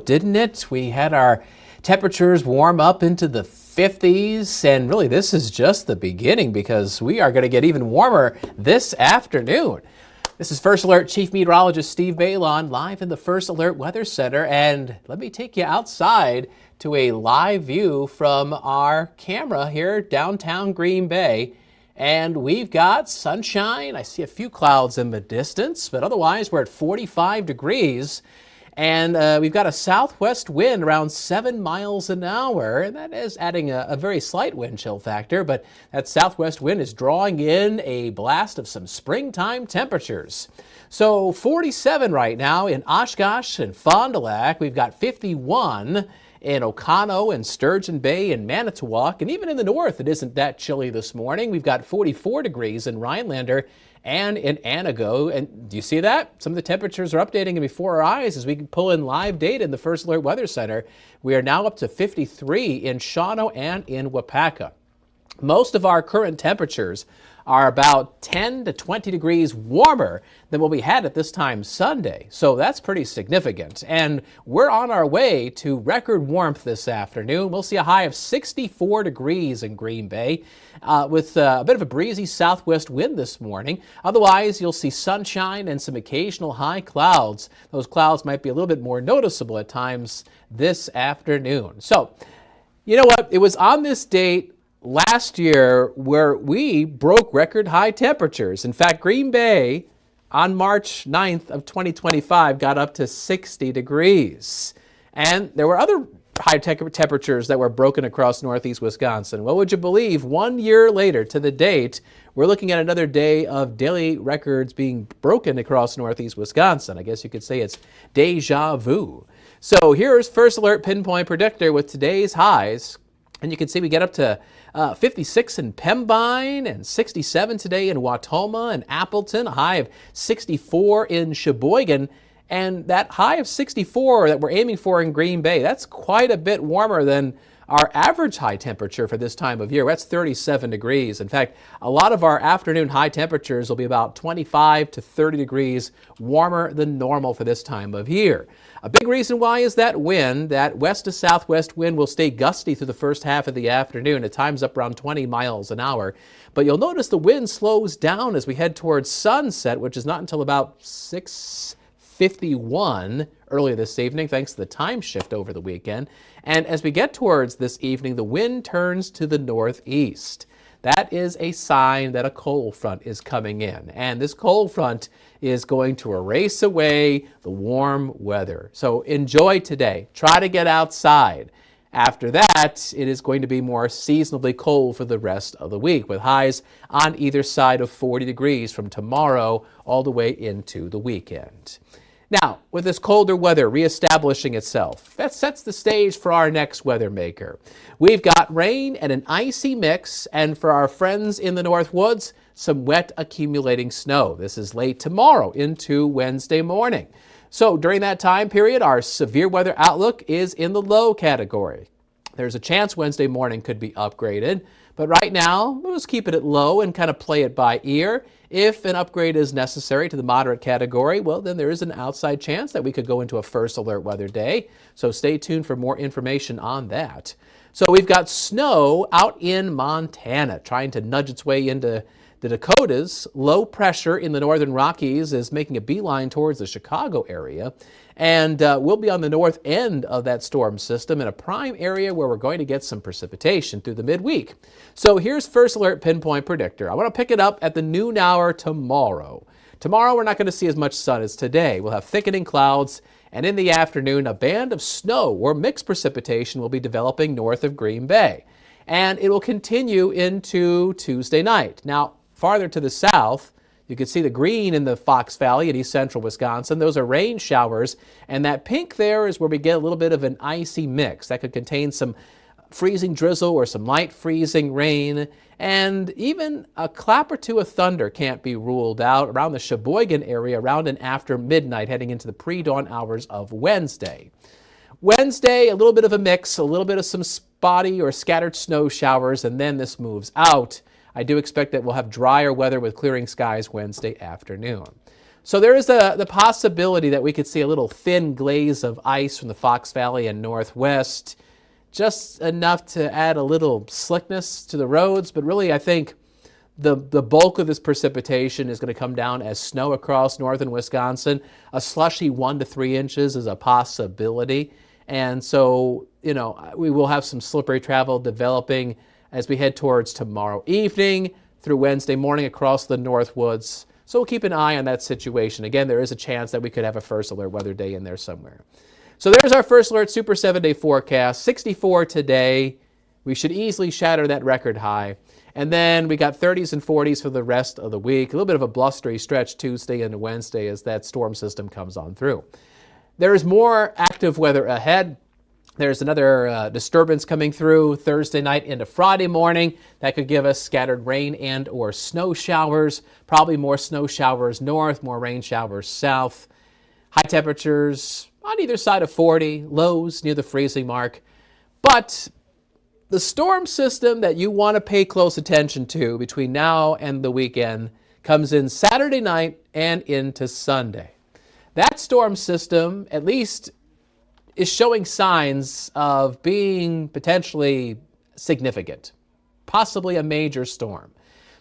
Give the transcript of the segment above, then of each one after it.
Didn't it? We had our temperatures warm up into the 50s, and really this is just the beginning because we are going to get even warmer this afternoon. This is First Alert Chief Meteorologist Steve Bailon live in the First Alert Weather Center, and let me take you outside to a live view from our camera here downtown Green Bay. And we've got sunshine. I see a few clouds in the distance, but otherwise we're at 45 degrees. And we've got a southwest wind around 7 miles an hour, and that is adding a very slight wind chill factor, but that southwest wind is drawing in a blast of some springtime temperatures. So 47 right now in Oshkosh and Fond du Lac. We've got 51 in Oconto and Sturgeon Bay and Manitowoc, and even in the north it isn't that chilly this morning. We've got 44 degrees in Rhinelander and in Anago. And do you see that? Some of the temperatures are updating before our eyes as we can pull in live data in the First Alert Weather Center. We are now up to 53 in Shawano and in Wapaka. Most of our current temperatures are about 10 to 20 degrees warmer than what we had at this time Sunday. So that's pretty significant. And we're on our way to record warmth this afternoon. We'll see a high of 64 degrees in Green Bay with a bit of a breezy southwest wind this morning. Otherwise, you'll see sunshine and some occasional high clouds. Those clouds might be a little bit more noticeable at times this afternoon. So, you know what? It was on this date last year where we broke record high temperatures. In fact, Green Bay on March 9th of 2025 got up to 60 degrees. And there were other high temperatures that were broken across northeast Wisconsin. What would you believe? 1 year later to the date, we're looking at another day of daily records being broken across northeast Wisconsin. I guess you could say it's deja vu. So here's First Alert Pinpoint Predictor with today's highs. And you can see we get up to 56 in Pembine and 67 today in Wautoma and Appleton, a high of 64 in Sheboygan. And that high of 64 that we're aiming for in Green Bay, that's quite a bit warmer than our average high temperature for this time of year. That's 37 degrees. In fact, a lot of our afternoon high temperatures will be about 25 to 30 degrees warmer than normal for this time of year. A big reason why is that wind. That west to southwest wind will stay gusty through the first half of the afternoon, at times up around 20 miles an hour. But you'll notice the wind slows down as we head towards sunset, which is not until about 6:51 early this evening, thanks to the time shift over the weekend. And as we get towards this evening, the wind turns to the northeast. That is a sign that a cold front is coming in. And this cold front is going to erase away the warm weather. So enjoy today. Try to get outside. After that, it is going to be more seasonably cold for the rest of the week, with highs on either side of 40 degrees from tomorrow all the way into the weekend. Now, with this colder weather reestablishing itself, that sets the stage for our next weather maker. We've got rain and an icy mix, and for our friends in the North Woods, some wet accumulating snow. This is late tomorrow into Wednesday morning. So during that time period, our severe weather outlook is in the low category. There's a chance Wednesday morning could be upgraded, but right now, let's keep it at low and kind of play it by ear. If an upgrade is necessary to the moderate category, well, then there is an outside chance that we could go into a first alert weather day. So stay tuned for more information on that. So we've got snow out in Montana trying to nudge its way into the Dakotas. Low pressure in the northern Rockies is making a beeline towards the Chicago area. And we'll be on the north end of that storm system in a prime area where we're going to get some precipitation through the midweek. So here's First Alert Pinpoint Predictor. I want to pick it up at the noon hour tomorrow. Tomorrow we're not going to see as much sun as today. We'll have thickening clouds, and in the afternoon a band of snow or mixed precipitation will be developing north of Green Bay. And it will continue into Tuesday night. Now, farther to the south, you can see the green in the Fox Valley in east central Wisconsin. Those are rain showers, and that pink there is where we get a little bit of an icy mix. That could contain some freezing drizzle or some light freezing rain, and even a clap or two of thunder can't be ruled out around the Sheboygan area around and after midnight heading into the pre-dawn hours of Wednesday. Wednesday, a little bit of a mix, a little bit of some spotty or scattered snow showers, and then this moves out. I do expect that we'll have drier weather with clearing skies Wednesday afternoon. So there is the possibility that we could see a little thin glaze of ice from the Fox Valley and northwest, just enough to add a little slickness to the roads. But really, I think the bulk of this precipitation is going to come down as snow across northern Wisconsin. A slushy 1 to 3 inches is a possibility. And so, we will have some slippery travel developing as we head towards tomorrow evening through Wednesday morning across the North Woods. So we'll keep an eye on that situation. Again, there is a chance that we could have a first alert weather day in there somewhere. So there's our first alert Super 7-day forecast. 64 today. We should easily shatter that record high. And then we got 30s and 40s for the rest of the week. A little bit of a blustery stretch Tuesday into Wednesday as that storm system comes on through. There is more active weather ahead. There's another disturbance coming through Thursday night into Friday morning. That could give us scattered rain and or snow showers. Probably more snow showers north, more rain showers south. High temperatures on either side of 40, lows near the freezing mark. But the storm system that you want to pay close attention to between now and the weekend comes in Saturday night and into Sunday. That storm system, at least, is showing signs of being potentially significant, possibly a major storm.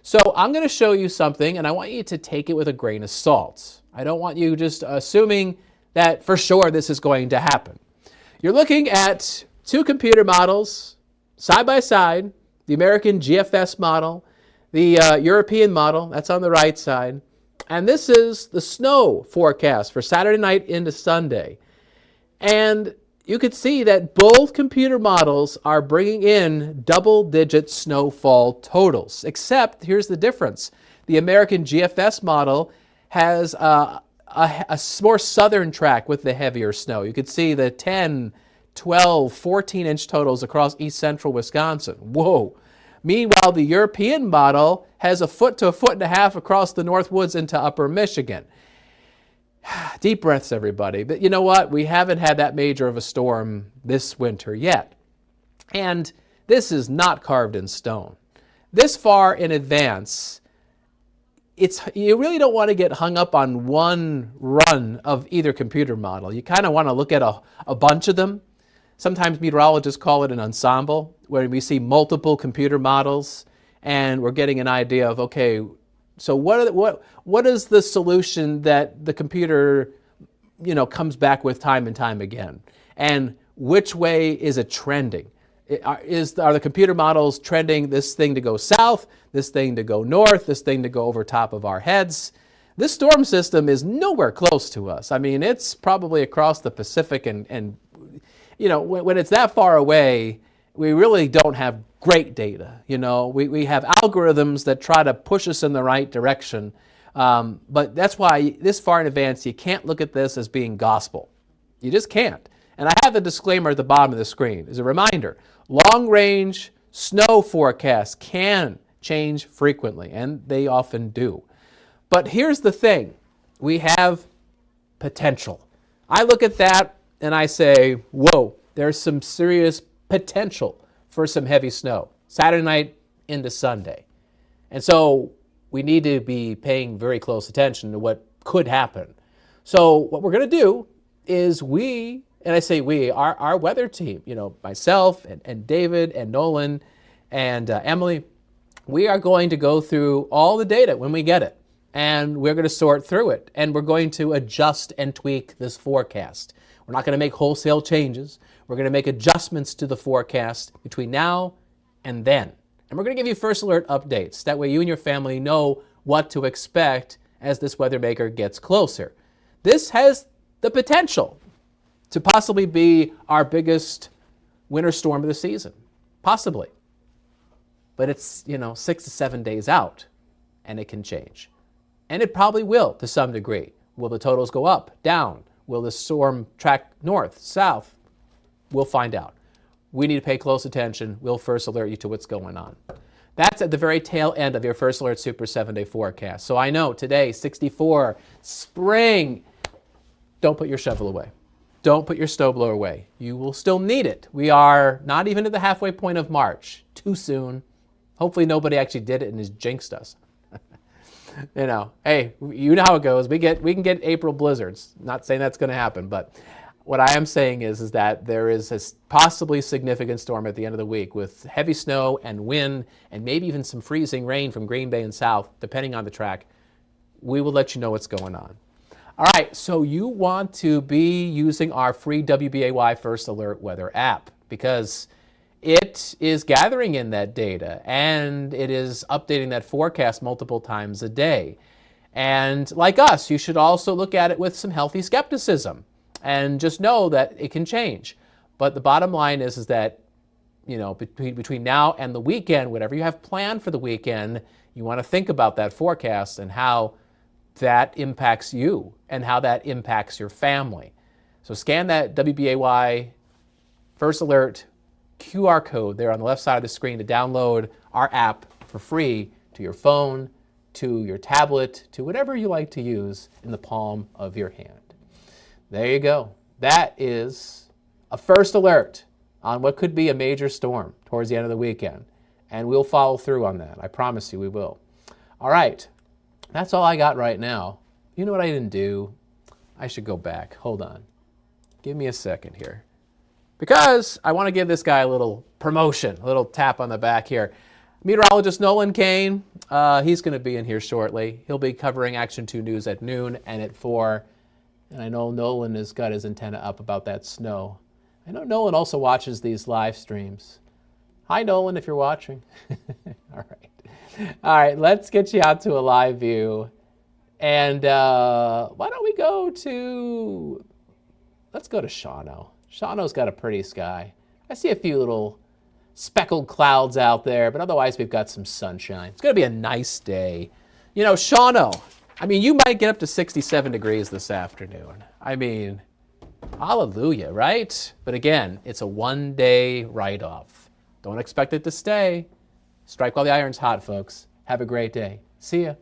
So I'm going to show you something, and I want you to take it with a grain of salt. I don't want you just assuming that for sure this is going to happen. You're looking at two computer models side by side, the American GFS model, the European model, that's on the right side, and this is the snow forecast for Saturday night into Sunday. And you could see that both computer models are bringing in double-digit snowfall totals, except here's the difference. The American GFS model has a more southern track with the heavier snow. You could see the 10, 12, 14-inch totals across east central Wisconsin. Whoa. Meanwhile, the European model has a foot to a foot and a half across the North Woods into upper Michigan. Deep breaths, everybody. But you know what? We haven't had that major of a storm this winter yet. And this is not carved in stone. This far in advance, you really don't want to get hung up on one run of either computer model. You kind of want to look at a bunch of them. Sometimes meteorologists call it an ensemble, where we see multiple computer models and we're getting an idea of, okay, so what is the solution that the computer, comes back with time and time again? And which way is it trending? Are the computer models trending this thing to go south, this thing to go north, this thing to go over top of our heads? This storm system is nowhere close to us. I mean, it's probably across the Pacific, and when it's that far away, we really don't have great data. We have algorithms that try to push us in the right direction. But that's why this far in advance, you can't look at this as being gospel. You just can't. And I have the disclaimer at the bottom of the screen. As a reminder, long-range snow forecasts can change frequently, and they often do. But here's the thing. We have potential. I look at that and I say, whoa, there's some serious potential for some heavy snow, Saturday night into Sunday. And so we need to be paying very close attention to what could happen. So what we're going to do is our weather team, myself and David and Nolan and Emily, we are going to go through all the data when we get it. And we're going to sort through it. And we're going to adjust and tweak this forecast. We're not going to make wholesale changes. We're going to make adjustments to the forecast between now and then. And we're going to give you first alert updates. That way you and your family know what to expect as this weather maker gets closer. This has the potential to possibly be our biggest winter storm of the season. Possibly. But it's, 6 to 7 days out, and it can change. And it probably will to some degree. Will the totals go up, down? Will the storm track north, south? We'll find out. We need to pay close attention. We'll first alert you to what's going on. That's at the very tail end of your First Alert Super 7-day forecast. So I know today, 64, spring. Don't put your shovel away. Don't put your snowblower away. You will still need it. We are not even at the halfway point of March. Too soon. Hopefully nobody actually did it and has jinxed us. Hey, you know how it goes. We can get April blizzards. Not saying that's going to happen, but what I am saying is that there is a possibly significant storm at the end of the week with heavy snow and wind and maybe even some freezing rain from Green Bay and south, depending on the track. We will let you know what's going on. All right, so you want to be using our free WBAY First Alert weather app because it is gathering in that data and it is updating that forecast multiple times a day. And like us, you should also look at it with some healthy skepticism and just know that it can change. But the bottom line is that, between now and the weekend, whatever you have planned for the weekend, you want to think about that forecast and how that impacts you and how that impacts your family. So scan that WBAY First Alert QR code there on the left side of the screen to download our app for free to your phone, to your tablet, to whatever you like to use in the palm of your hand. There you go. That is a first alert on what could be a major storm towards the end of the weekend. And we'll follow through on that. I promise you we will. All right. That's all I got right now. You know what I didn't do? I should go back. Hold on. Give me a second here. Because I want to give this guy a little promotion, a little tap on the back here. Meteorologist Nolan Kane, he's going to be in here shortly. He'll be covering Action 2 News at noon and at 4. And I know Nolan has got his antenna up about that snow. I know Nolan also watches these live streams. Hi, Nolan, if you're watching. All right, let's get you out to a live view. And why don't we let's go to Shawano. Shawano's got a pretty sky. I see a few little speckled clouds out there, but otherwise we've got some sunshine. It's going to be a nice day. Shawano, you might get up to 67 degrees this afternoon. Hallelujah, right? But again, it's a one-day write-off. Don't expect it to stay. Strike while the iron's hot, folks. Have a great day. See ya.